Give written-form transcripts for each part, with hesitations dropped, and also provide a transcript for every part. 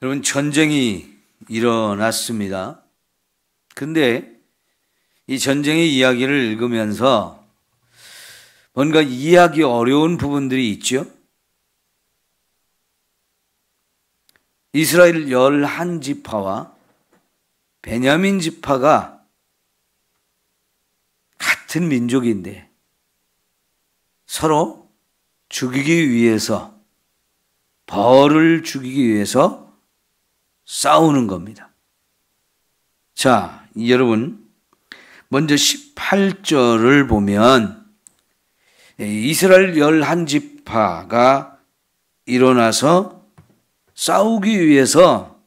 여러분, 전쟁이 일어났습니다. 근데 이 전쟁의 이야기를 읽으면서 뭔가 이해하기 어려운 부분들이 있죠. 이스라엘 11지파와 베냐민 지파가 같은 민족인데 서로 죽이기 위해서, 벌을 주기 위해서 싸우는 겁니다. 자, 여러분, 먼저 18절을 보면 이스라엘 11지파가 일어나서 싸우기 위해서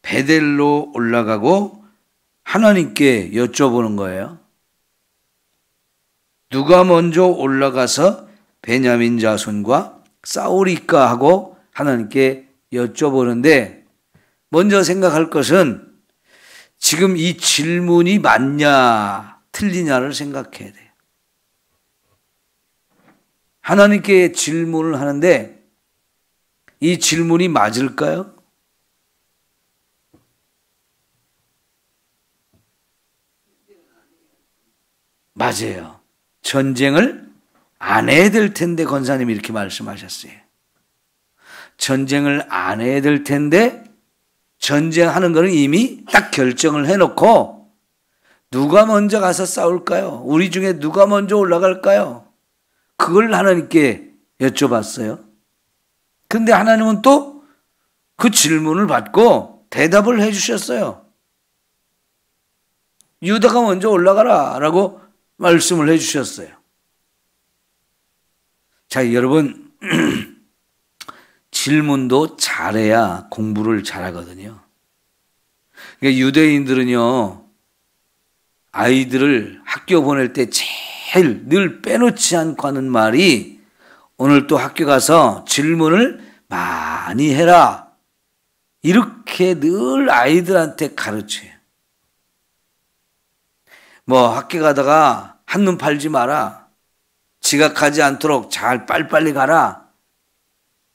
베델로 올라가고 하나님께 여쭤보는 거예요. 누가 먼저 올라가서 베냐민 자손과 싸우리까 하고 하나님께 여쭤보는데, 먼저 생각할 것은 지금 이 질문이 맞냐 틀리냐를 생각해야 돼요. 하나님께 질문을 하는데 이 질문이 맞을까요? 맞아요. 전쟁을 안 해야 될 텐데, 권사님이 이렇게 말씀하셨어요. 전쟁을 안 해야 될 텐데, 전쟁하는 거는 이미 딱 결정을 해놓고 누가 먼저 가서 싸울까요? 우리 중에 누가 먼저 올라갈까요? 그걸 하나님께 여쭤봤어요. 그런데 하나님은 또 그 질문을 받고 대답을 해주셨어요. 유다가 먼저 올라가라 라고 말씀을 해주셨어요. 자, 여러분, 질문도 잘해야 공부를 잘하거든요. 그러니까 유대인들은요, 아이들을 학교 보낼 때 제일 늘 빼놓지 않고 하는 말이, 오늘 또 학교 가서 질문을 많이 해라, 이렇게 늘 아이들한테 가르쳐요. 뭐 학교 가다가 한눈 팔지 마라, 지각하지 않도록 잘 빨리빨리 가라,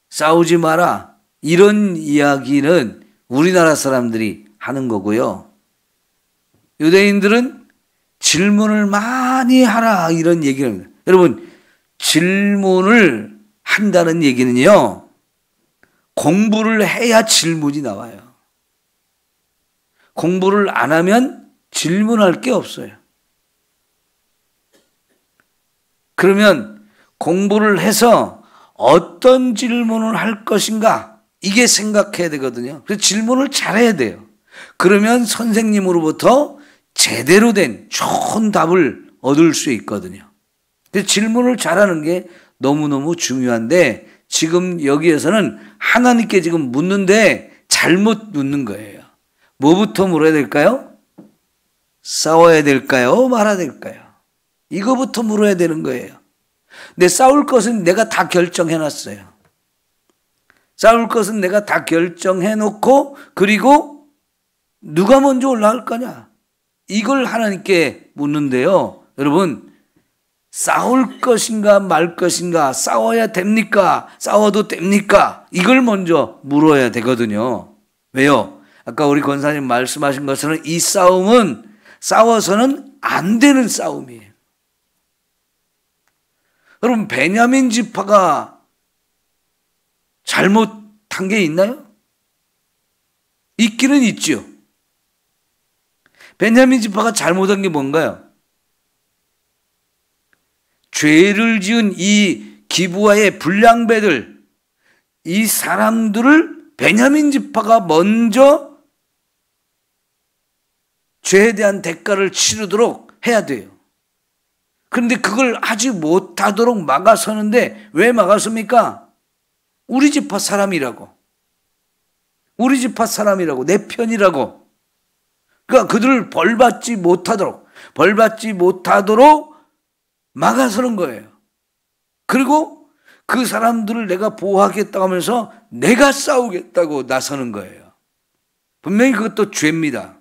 싸우지 마라, 이런 이야기는 우리나라 사람들이 하는 거고요. 유대인들은 질문을 많이 하라, 이런 얘기를 합니다. 여러분, 질문을 한다는 얘기는요, 공부를 해야 질문이 나와요. 공부를 안 하면 질문할 게 없어요. 그러면 공부를 해서 어떤 질문을 할 것인가, 이게 생각해야 되거든요. 그래서 질문을 잘해야 돼요. 그러면 선생님으로부터 제대로 된 좋은 답을 얻을 수 있거든요. 그래서 질문을 잘하는 게 너무너무 중요한데, 지금 여기에서는 하나님께 지금 묻는데 잘못 묻는 거예요. 뭐부터 물어야 될까요? 싸워야 될까요? 말아야 될까요? 이거부터 물어야 되는 거예요. 근데 싸울 것은 내가 다 결정해놨어요. 싸울 것은 내가 다 결정해놓고, 그리고 누가 먼저 올라갈 거냐, 이걸 하나님께 묻는데요. 여러분, 싸울 것인가 말 것인가, 싸워야 됩니까, 싸워도 됩니까, 이걸 먼저 물어야 되거든요. 왜요? 아까 우리 권사님 말씀하신 것처럼 이 싸움은 싸워서는 안 되는 싸움이에요. 여러분, 베냐민 지파가 잘못한 게 있나요? 있기는 있죠. 베냐민 지파가 잘못한 게 뭔가요? 죄를 지은 이 기브아의 불량배들, 이 사람들을 베냐민 지파가 먼저 죄에 대한 대가를 치르도록 해야 돼요. 그런데 그걸 하지 못하도록 막아서는데, 왜 막았습니까? 우리 지파 사람이라고, 우리 지파 사람이라고, 내 편이라고. 그러니까 그들을 벌받지 못하도록 막아서는 거예요. 그리고 그 사람들을 내가 보호하겠다고 하면서 내가 싸우겠다고 나서는 거예요. 분명히 그것도 죄입니다.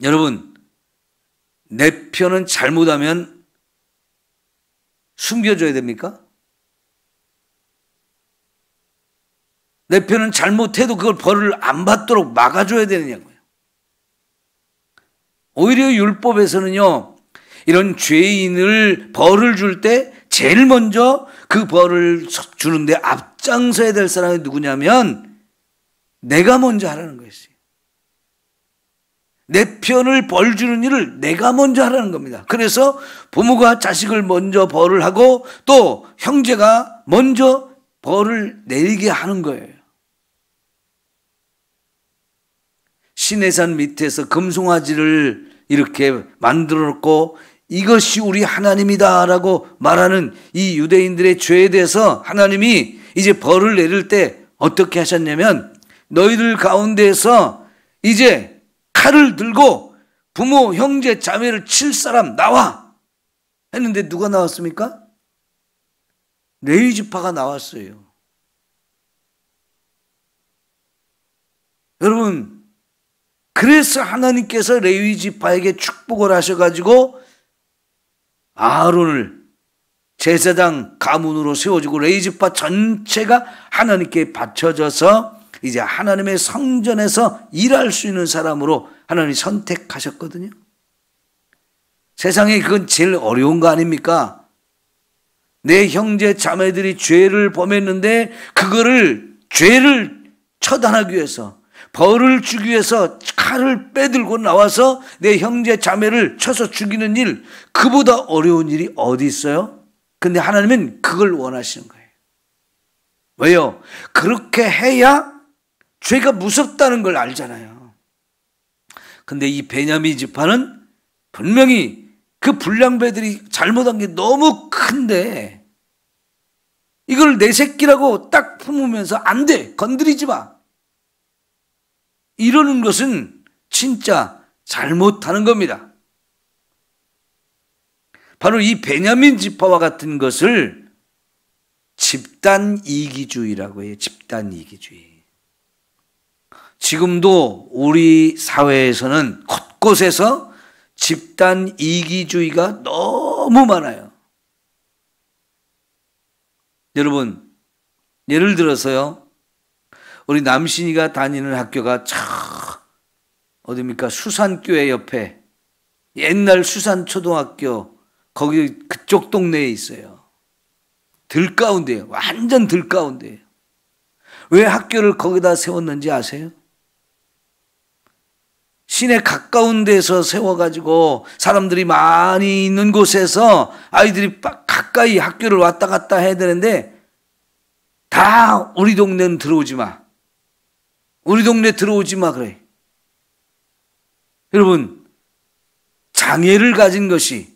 여러분, 내 편은 잘못하면 숨겨줘야 됩니까? 내 편은 잘못해도 그걸 벌을 안 받도록 막아줘야 되느냐고요. 오히려 율법에서는요, 이런 죄인을 벌을 줄 때 제일 먼저 그 벌을 주는데 앞장서야 될 사람이 누구냐면 내가 먼저 하라는 거였어요. 내 편을 벌 주는 일을 내가 먼저 하라는 겁니다. 그래서 부모가 자식을 먼저 벌을 하고 또 형제가 먼저 벌을 내리게 하는 거예요. 시내산 밑에서 금송아지를 이렇게 만들어 놓고 이것이 우리 하나님이다라고 말하는 이 유대인들의 죄에 대해서 하나님이 이제 벌을 내릴 때 어떻게 하셨냐면 너희들 가운데에서 이제 칼을 들고 부모, 형제, 자매를 칠 사람 나와 했는데 누가 나왔습니까? 레위 지파가 나왔어요. 여러분, 그래서 하나님께서 레위 지파에게 축복을 하셔가지고 아론을 제사장 가문으로 세워주고 레위 지파 전체가 하나님께 바쳐져서 이제 하나님의 성전에서 일할 수 있는 사람으로 하나님이 선택하셨거든요. 세상에 그건 제일 어려운 거 아닙니까? 내 형제 자매들이 죄를 범했는데 그거를 죄를 처단하기 위해서 벌을 주기 위해서 칼을 빼들고 나와서 내 형제 자매를 쳐서 죽이는 일, 그보다 어려운 일이 어디 있어요? 근데 하나님은 그걸 원하시는 거예요. 왜요? 그렇게 해야 죄가 무섭다는 걸 알잖아요. 근데 이 베냐민 지파는 분명히 그 불량배들이 잘못한 게 너무 큰데 이걸 내 새끼라고 딱 품으면서 안 돼, 건드리지 마, 이러는 것은 진짜 잘못하는 겁니다. 바로 이 베냐민 지파와 같은 것을 집단 이기주의라고 해요. 집단 이기주의. 지금도 우리 사회에서는 곳곳에서 집단 이기주의가 너무 많아요. 여러분, 예를 들어서요, 우리 남신이가 다니는 학교가 어디입니까? 수산교회 옆에 옛날 수산초등학교 거기 그쪽 동네에 있어요. 들가운데요. 완전 들가운데요. 왜 학교를 거기다 세웠는지 아세요? 시내 가까운 데서 세워가지고 사람들이 많이 있는 곳에서 아이들이 가까이 학교를 왔다 갔다 해야 되는데 다 우리 동네는 들어오지 마, 우리 동네 들어오지 마 그래. 여러분, 장애를 가진 것이,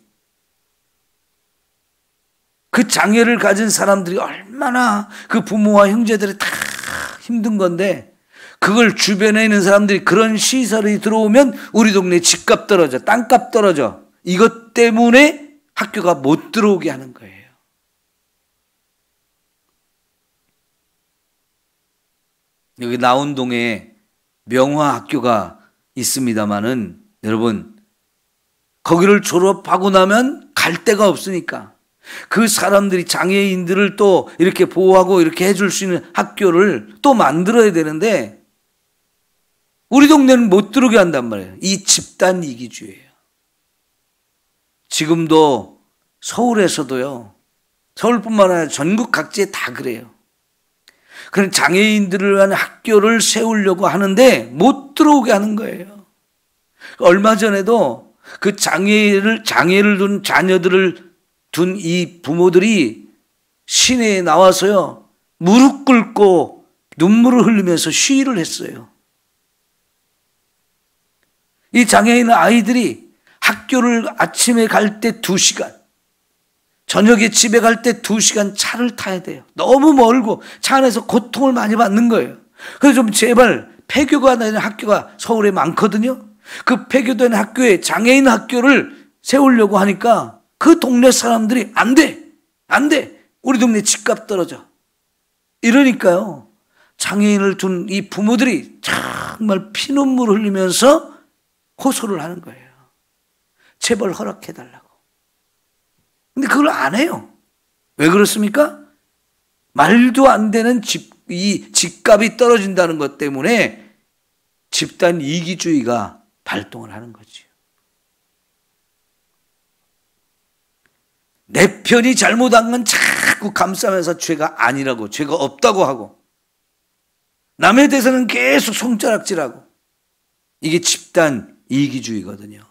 그 장애를 가진 사람들이 얼마나 그 부모와 형제들이 다 힘든 건데 그걸 주변에 있는 사람들이 그런 시설이 들어오면 우리 동네 집값 떨어져, 땅값 떨어져. 이것 때문에 학교가 못 들어오게 하는 거예요. 여기 나운동에 명화학교가 있습니다마는 여러분, 거기를 졸업하고 나면 갈 데가 없으니까 그 사람들이 장애인들을 또 이렇게 보호하고 이렇게 해줄 수 있는 학교를 또 만들어야 되는데 우리 동네는 못 들어오게 한단 말이에요. 이 집단 이기주의예요. 지금도 서울에서도요, 서울뿐만 아니라 전국 각지에 다 그래요. 그런 장애인들을 위한 학교를 세우려고 하는데 못 들어오게 하는 거예요. 얼마 전에도 그 장애를 둔 자녀들을 둔 이 부모들이 시내에 나와서요, 무릎 꿇고 눈물을 흘리면서 시위를 했어요. 이 장애인 아이들이 학교를 아침에 갈 때 2시간, 저녁에 집에 갈 때 2시간 차를 타야 돼요. 너무 멀고 차 안에서 고통을 많이 받는 거예요. 그래서 좀 제발 폐교가 되는 학교가 서울에 많거든요. 그 폐교된 학교에 장애인 학교를 세우려고 하니까 그 동네 사람들이 안 돼, 안 돼, 우리 동네 집값 떨어져, 이러니까요, 장애인을 둔 이 부모들이 정말 피눈물을 흘리면서 호소를 하는 거예요. 제발 허락해달라고. 근데 그걸 안 해요. 왜 그렇습니까? 말도 안 되는 이 집값이 떨어진다는 것 때문에 집단 이기주의가 발동을 하는 거지요. 내 편이 잘못한 건 자꾸 감싸면서 죄가 아니라고, 죄가 없다고 하고, 남에 대해서는 계속 손가락질하고, 이게 집단 이기주의거든요.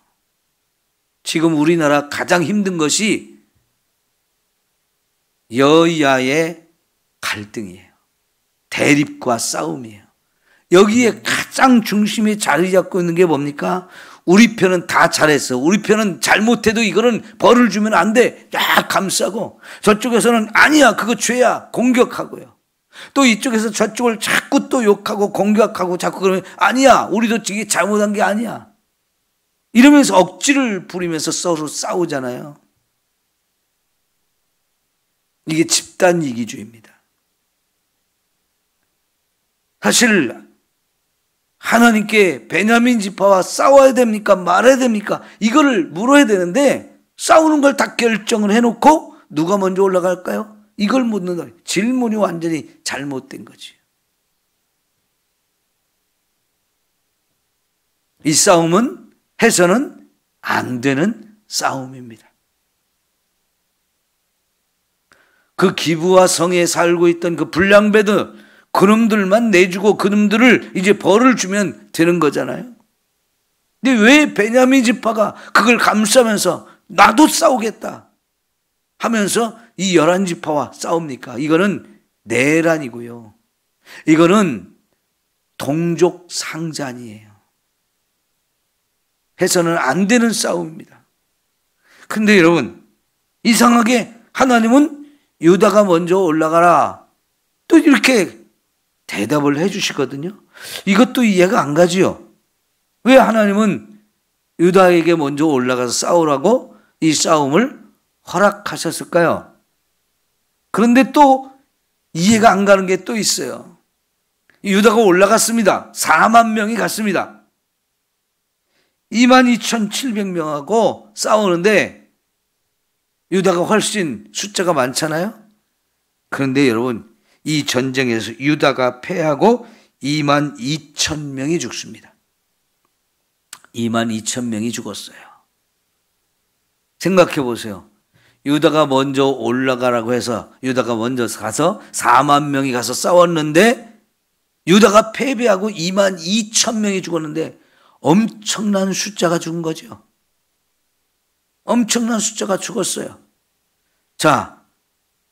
지금 우리나라 가장 힘든 것이 여야의 갈등이에요. 대립과 싸움이에요. 여기에 가장 중심에 자리 잡고 있는 게 뭡니까? 우리 편은 다 잘했어. 우리 편은 잘못해도 이거는 벌을 주면 안 돼. 야, 감싸고. 저쪽에서는 아니야, 그거 죄야. 공격하고요. 또 이쪽에서 저쪽을 자꾸 또 욕하고 공격하고 자꾸 그러면 아니야, 우리도 이게 잘못한 게 아니야. 이러면서 억지를 부리면서 서로 싸우잖아요. 이게 집단 이기주의입니다. 사실 하나님께 베냐민 지파와 싸워야 됩니까? 말해야 됩니까? 이거를 물어야 되는데 싸우는 걸 다 결정을 해놓고 누가 먼저 올라갈까요? 이걸 묻는다. 질문이 완전히 잘못된 거지. 이 싸움은 해서는 안 되는 싸움입니다. 그 기브와 성에 살고 있던 그 불량배들, 그놈들만 내주고 그놈들을 이제 벌을 주면 되는 거잖아요. 근데 왜 베냐민 지파가 그걸 감싸면서 나도 싸우겠다 하면서 이 11지파와 싸웁니까? 이거는 내란이고요. 이거는 동족 상잔이에요. 해서는 안 되는 싸움입니다. 근데 여러분, 이상하게 하나님은 유다가 먼저 올라가라 또 이렇게 대답을 해 주시거든요. 이것도 이해가 안 가지요. 왜 하나님은 유다에게 먼저 올라가서 싸우라고 이 싸움을 허락하셨을까요? 그런데 또 이해가 안 가는 게 또 있어요. 유다가 올라갔습니다. 4만 명이 갔습니다. 22,700명하고 싸우는데 유다가 훨씬 숫자가 많잖아요. 그런데 여러분, 이 전쟁에서 유다가 패하고 22,000명이 죽습니다. 22,000명이 죽었어요. 생각해 보세요. 유다가 먼저 올라가라고 해서 유다가 먼저 가서 4만 명이 가서 싸웠는데 유다가 패배하고 22,000명이 죽었는데 엄청난 숫자가 죽은 거죠. 엄청난 숫자가 죽었어요. 자,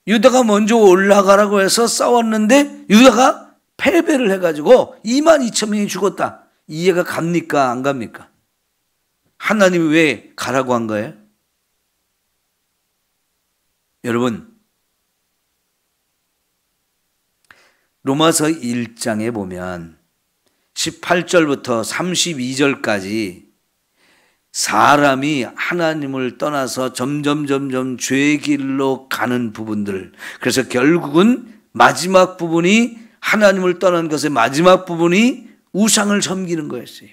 유다가 먼저 올라가라고 해서 싸웠는데 유다가 패배를 해가지고 22,000명이 죽었다. 이해가 갑니까? 안 갑니까? 하나님이 왜 가라고 한 거예요? 여러분, 로마서 1장에 보면 18절부터 32절까지 사람이 하나님을 떠나서 점점 죄의 길로 가는 부분들, 그래서 결국은 마지막 부분이 하나님을 떠난 것의 마지막 부분이 우상을 섬기는 거였어요.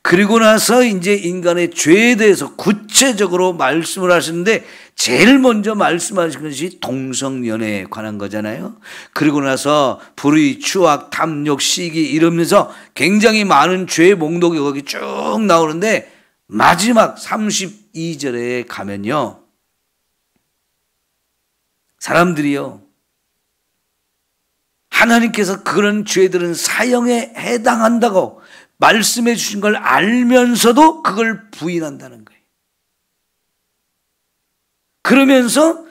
그리고 나서 이제 인간의 죄에 대해서 구체적으로 말씀을 하시는데 제일 먼저 말씀하신 것이 동성연애에 관한 거잖아요. 그리고 나서 불의, 추악, 탐욕, 시기 이러면서 굉장히 많은 죄의 목록이 거기 쭉 나오는데 마지막 32절에 가면요, 사람들이요, 하나님께서 그런 죄들은 사형에 해당한다고 말씀해 주신 걸 알면서도 그걸 부인한다는 거예요. 그러면서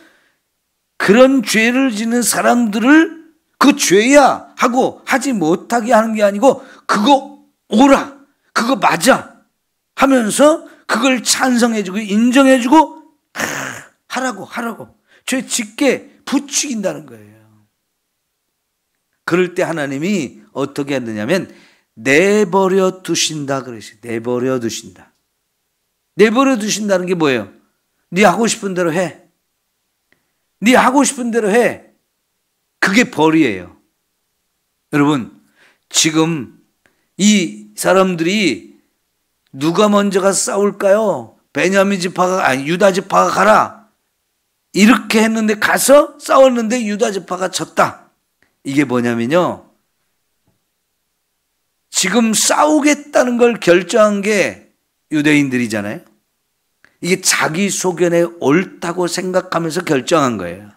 그런 죄를 짓는 사람들을 그 죄야 하고 하지 못하게 하는 게 아니고 그거 옳아, 그거 맞아 하면서 그걸 찬성해주고 인정해주고 하라고 죄 짓게 부추긴다는 거예요. 그럴 때 하나님이 어떻게 했느냐면 내버려 두신다 그러시죠. 내버려 두신다. 내버려 두신다는 게 뭐예요? 네 하고 싶은 대로 해. 네 하고 싶은 대로 해. 그게 벌이에요. 여러분, 지금 이 사람들이 누가 먼저 가서 싸울까요? 베냐민 지파가, 아니 유다 지파가 가라. 이렇게 했는데 가서 싸웠는데 유다 지파가 졌다. 이게 뭐냐면요, 지금 싸우겠다는 걸 결정한 게 유대인들이잖아요. 이게 자기 소견에 옳다고 생각하면서 결정한 거예요.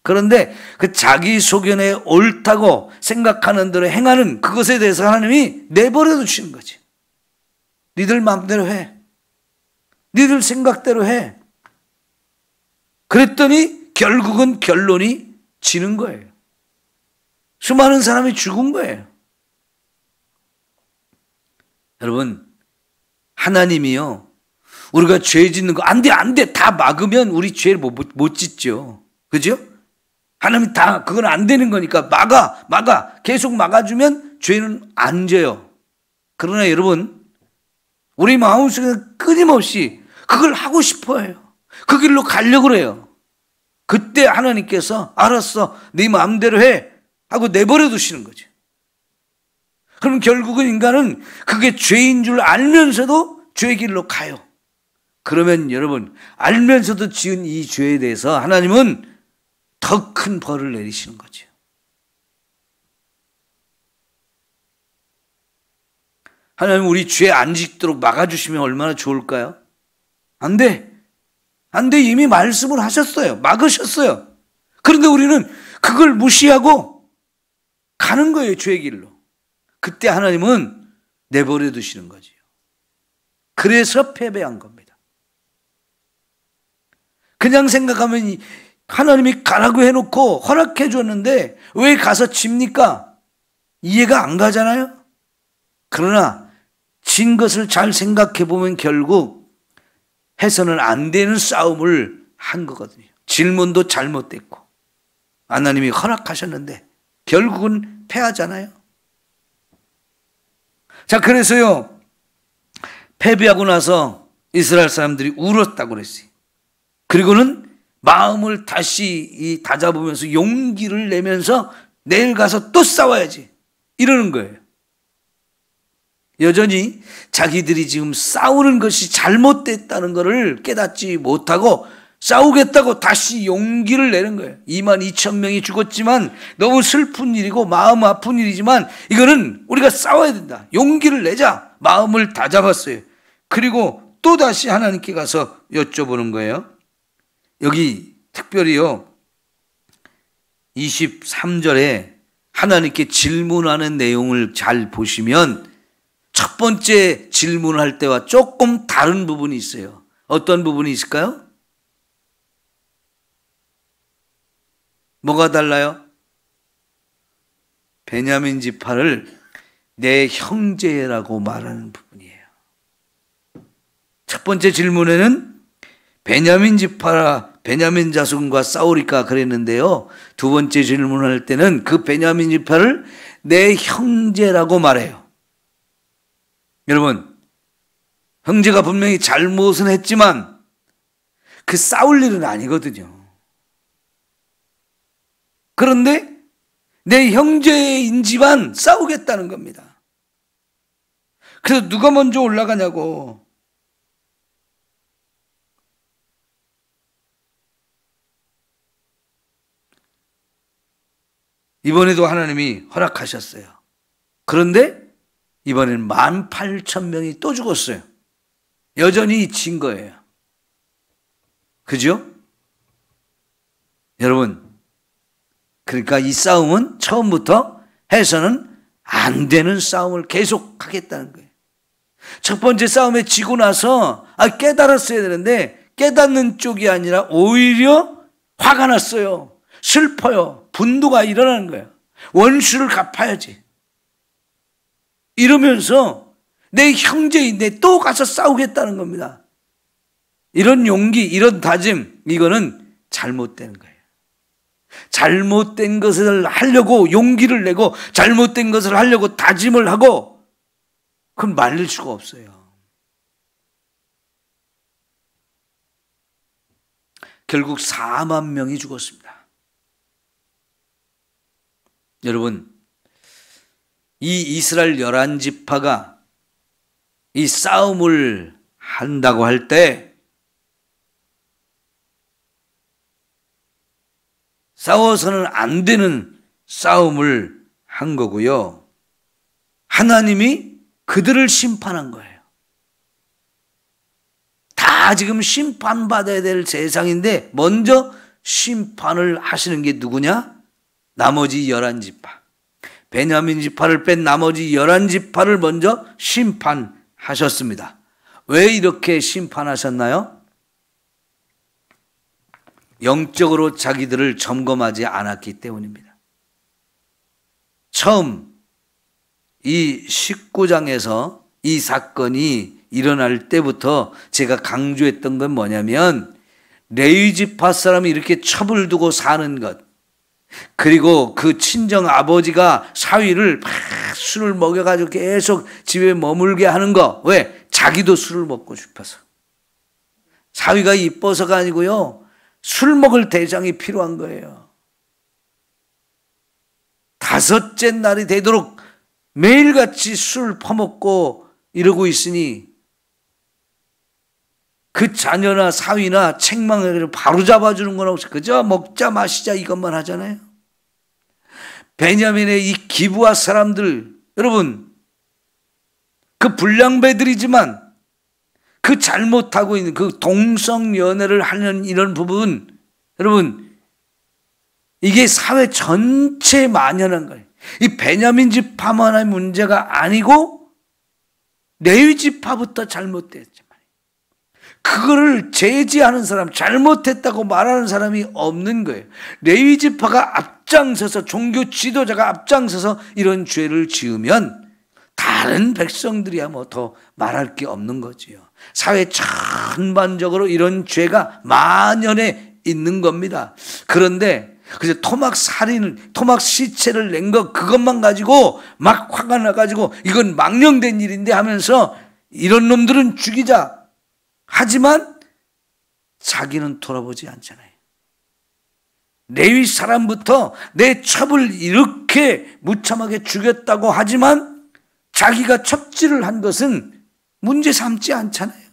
그런데 그 자기 소견에 옳다고 생각하는 대로 행하는 그것에 대해서 하나님이 내버려 두시는 거지. 니들 마음대로 해. 니들 생각대로 해. 그랬더니 결국은 결론이 지는 거예요. 수많은 사람이 죽은 거예요. 여러분, 하나님이요, 우리가 죄 짓는 거 안 돼, 안 돼, 다 막으면 우리 죄를 못 짓죠. 그죠? 하나님이 다 그건 안 되는 거니까 막아 계속 막아주면 죄는 안 져요. 그러나 여러분, 우리 마음속에 끊임없이 그걸 하고 싶어 해요. 그 길로 가려고 그래요. 그때 하나님께서 알았어, 네 마음대로 해 하고 내버려 두시는 거죠. 그럼 결국은 인간은 그게 죄인 줄 알면서도 죄의 길로 가요. 그러면 여러분, 알면서도 지은 이 죄에 대해서 하나님은 더 큰 벌을 내리시는 거죠. 하나님 우리 죄 안 짓도록 막아주시면 얼마나 좋을까요? 안 돼. 안 돼. 이미 말씀을 하셨어요. 막으셨어요. 그런데 우리는 그걸 무시하고 가는 거예요. 죄의 길로. 그때 하나님은 내버려 두시는 거죠. 그래서 패배한 겁니다. 그냥 생각하면 하나님이 가라고 해놓고 허락해 줬는데 왜 가서 집니까? 이해가 안 가잖아요. 그러나 진 것을 잘 생각해 보면 결국 해서는 안 되는 싸움을 한 거거든요. 질문도 잘못됐고 하나님이 허락하셨는데 결국은 패하잖아요. 자, 그래서요, 패배하고 나서 이스라엘 사람들이 울었다고 그랬어요. 그리고는 마음을 다시 다잡으면서 용기를 내면서 내일 가서 또 싸워야지 이러는 거예요. 여전히 자기들이 지금 싸우는 것이 잘못됐다는 것을 깨닫지 못하고 싸우겠다고 다시 용기를 내는 거예요. 22,000명이 죽었지만 너무 슬픈 일이고 마음 아픈 일이지만 이거는 우리가 싸워야 된다. 용기를 내자. 마음을 다잡았어요. 그리고 또 다시 하나님께 가서 여쭤보는 거예요. 여기 특별히요, 23절에 하나님께 질문하는 내용을 잘 보시면 첫 번째 질문할 때와 조금 다른 부분이 있어요. 어떤 부분이 있을까요? 뭐가 달라요? 베냐민 지파를 내 형제라고 말하는 부분이에요. 첫 번째 질문에는 베냐민 지파라, 베냐민 자손과 싸우리까 그랬는데요. 두 번째 질문할 때는 그 베냐민 지파를 내 형제라고 말해요. 여러분, 형제가 분명히 잘못은 했지만 그 싸울 일은 아니거든요. 그런데 내 형제인지만 싸우겠다는 겁니다. 그래서 누가 먼저 올라가냐고. 이번에도 하나님이 허락하셨어요. 그런데 이번엔 18,000명이 또 죽었어요. 여전히 진 거예요. 그죠? 여러분, 그러니까 이 싸움은 처음부터 해서는 안 되는 싸움을 계속하겠다는 거예요. 첫 번째 싸움에 지고 나서 깨달았어야 되는데 깨닫는 쪽이 아니라 오히려 화가 났어요. 슬퍼요. 분노가 일어나는 거예요. 원수를 갚아야지. 이러면서 내 형제인데 또 가서 싸우겠다는 겁니다. 이런 용기, 이런 다짐, 이거는 잘못된 거예요. 잘못된 것을 하려고 용기를 내고 잘못된 것을 하려고 다짐을 하고 그건 말릴 수가 없어요. 결국 4만 명이 죽었습니다. 여러분, 이 이스라엘 11지파가 이 싸움을 한다고 할 때 싸워서는 안 되는 싸움을 한 거고요. 하나님이 그들을 심판한 거예요. 다 지금 심판받아야 될 세상인데 먼저 심판을 하시는 게 누구냐? 나머지 11지파. 베냐민 지파를 뺀 나머지 11지파를 먼저 심판하셨습니다. 왜 이렇게 심판하셨나요? 영적으로 자기들을 점검하지 않았기 때문입니다. 처음 이 19장에서 이 사건이 일어날 때부터 제가 강조했던 건 뭐냐면 레위 지파 사람이 이렇게 첩을 두고 사는 것, 그리고 그 친정 아버지가 사위를 막 술을 먹여가지고 계속 집에 머물게 하는 거. 왜? 자기도 술을 먹고 싶어서. 사위가 이뻐서가 아니고요, 술 먹을 대장이 필요한 거예요. 5째 날이 되도록 매일같이 술 퍼먹고 이러고 있으니 그 자녀나 사위나 책망을 바로 잡아주는 건 없어. 그저 먹자 마시자 이것만 하잖아요. 베냐민의 이 기브아 사람들, 여러분, 그 불량배들이지만 그 잘못하고 있는 그 동성연애를 하는 이런 부분, 여러분, 이게 사회 전체에 만연한 거예요. 이 베냐민 지파만의 문제가 아니고 레위 지파부터 잘못됐죠. 그거를 제지하는 사람, 잘못했다고 말하는 사람이 없는 거예요. 레위 지파가 앞장서서, 종교 지도자가 앞장서서 이런 죄를 지으면 다른 백성들이야 뭐 더 말할 게 없는 거지요. 사회 전반적으로 이런 죄가 만연해 있는 겁니다. 그런데 그래서 토막 살인을, 토막 시체를 낸 거 그것만 가지고 막 화가 나가지고 이건 망령된 일인데 하면서 이런 놈들은 죽이자. 하지만 자기는 돌아보지 않잖아요. 레위 사람부터 내 첩을 이렇게 무참하게 죽였다고 하지만 자기가 첩질을 한 것은 문제 삼지 않잖아요.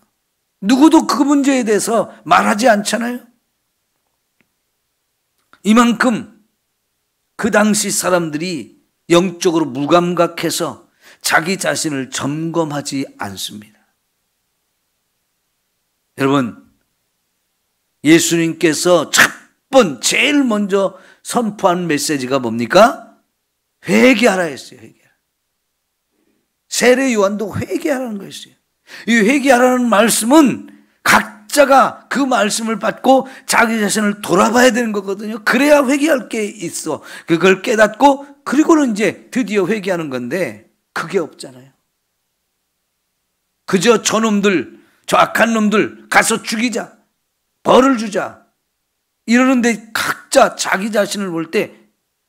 누구도 그 문제에 대해서 말하지 않잖아요. 이만큼 그 당시 사람들이 영적으로 무감각해서 자기 자신을 점검하지 않습니다. 여러분, 예수님께서 첫 번 제일 먼저 선포한 메시지가 뭡니까? 회개하라 했어요. 회개하라. 세례 요한도 회개하라는 거였어요. 이 회개하라는 말씀은 각자가 그 말씀을 받고 자기 자신을 돌아봐야 되는 거거든요. 그래야 회개할 게 있어. 그걸 깨닫고 그리고는 이제 드디어 회개하는 건데 그게 없잖아요. 그저 저놈들, 저 악한 놈들 가서 죽이자, 벌을 주자 이러는데 각자 자기 자신을 볼 때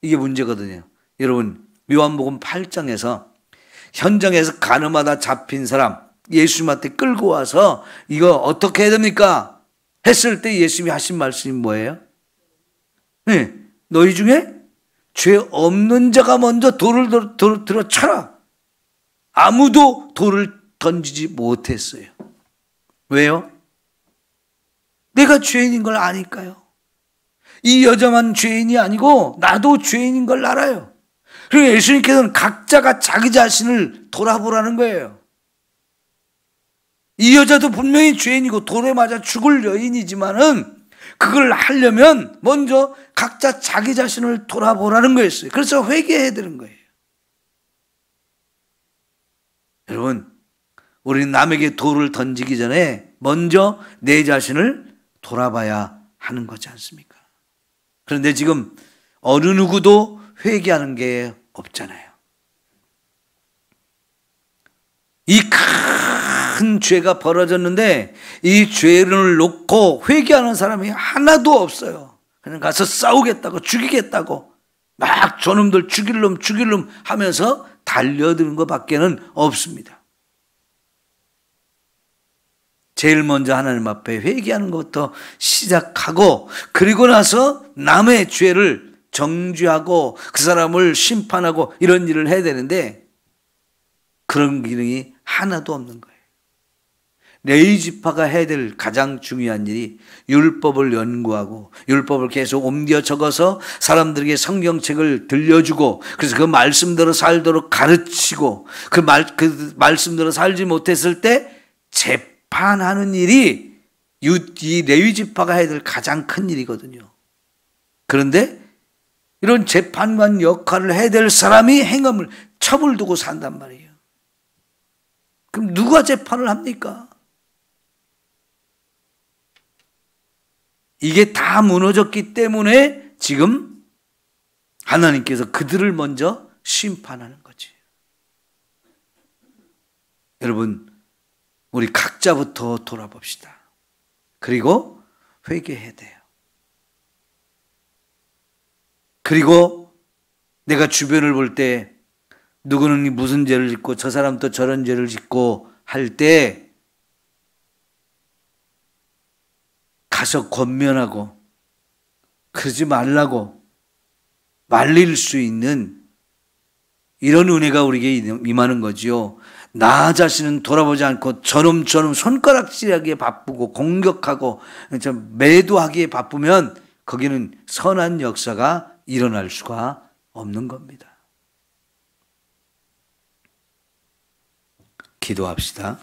이게 문제거든요. 여러분, 요한복음 8장에서 현장에서 가늠하다 잡힌 사람 예수님한테 끌고 와서 이거 어떻게 해야 됩니까? 했을 때 예수님이 하신 말씀이 뭐예요? 네, 너희 중에 죄 없는 자가 먼저 돌을 들어 쳐라. 아무도 돌을 던지지 못했어요. 왜요? 내가 죄인인 걸 아니까요. 이 여자만 죄인이 아니고 나도 죄인인 걸 알아요. 그리고 예수님께서는 각자가 자기 자신을 돌아보라는 거예요. 이 여자도 분명히 죄인이고 돌에 맞아 죽을 여인이지만은 그걸 하려면 먼저 각자 자기 자신을 돌아보라는 거였어요. 그래서 회개해야 되는 거예요. 여러분, 우리는 남에게 돌을 던지기 전에 먼저 내 자신을 돌아봐야 하는 거지 않습니까? 그런데 지금 어느 누구도 회개하는 게 없잖아요. 이 큰 죄가 벌어졌는데 이 죄를 놓고 회개하는 사람이 하나도 없어요. 그냥 가서 싸우겠다고, 죽이겠다고 막 저놈들 죽일 놈 하면서 달려드는 것밖에는 없습니다. 제일 먼저 하나님 앞에 회개하는 것부터 시작하고 그리고 나서 남의 죄를 정죄하고 그 사람을 심판하고 이런 일을 해야 되는데 그런 기능이 하나도 없는 거예요. 레위 지파가 해야 될 가장 중요한 일이 율법을 연구하고 율법을 계속 옮겨 적어서 사람들에게 성경책을 들려주고 그래서 그 말씀대로 살도록 가르치고 그 말씀대로 살지 못했을 때 재판하는 일이 이 레위 지파가 해야 될 가장 큰 일이거든요. 그런데 이런 재판관 역할을 해야 될 사람이 행함을 첩을 두고 산단 말이에요. 그럼 누가 재판을 합니까? 이게 다 무너졌기 때문에 지금 하나님께서 그들을 먼저 심판하는 거지. 여러분, 우리 각자부터 돌아봅시다. 그리고 회개해야 돼요. 그리고 내가 주변을 볼 때 누구는 무슨 죄를 짓고 저 사람 또 저런 죄를 짓고 할 때 가서 권면하고 그러지 말라고 말릴 수 있는 이런 은혜가 우리에게 임하는 거지요. 나 자신은 돌아보지 않고 저놈 손가락질하기에 바쁘고 공격하고 매도하기에 바쁘면 거기는 선한 역사가 일어날 수가 없는 겁니다. 기도합시다.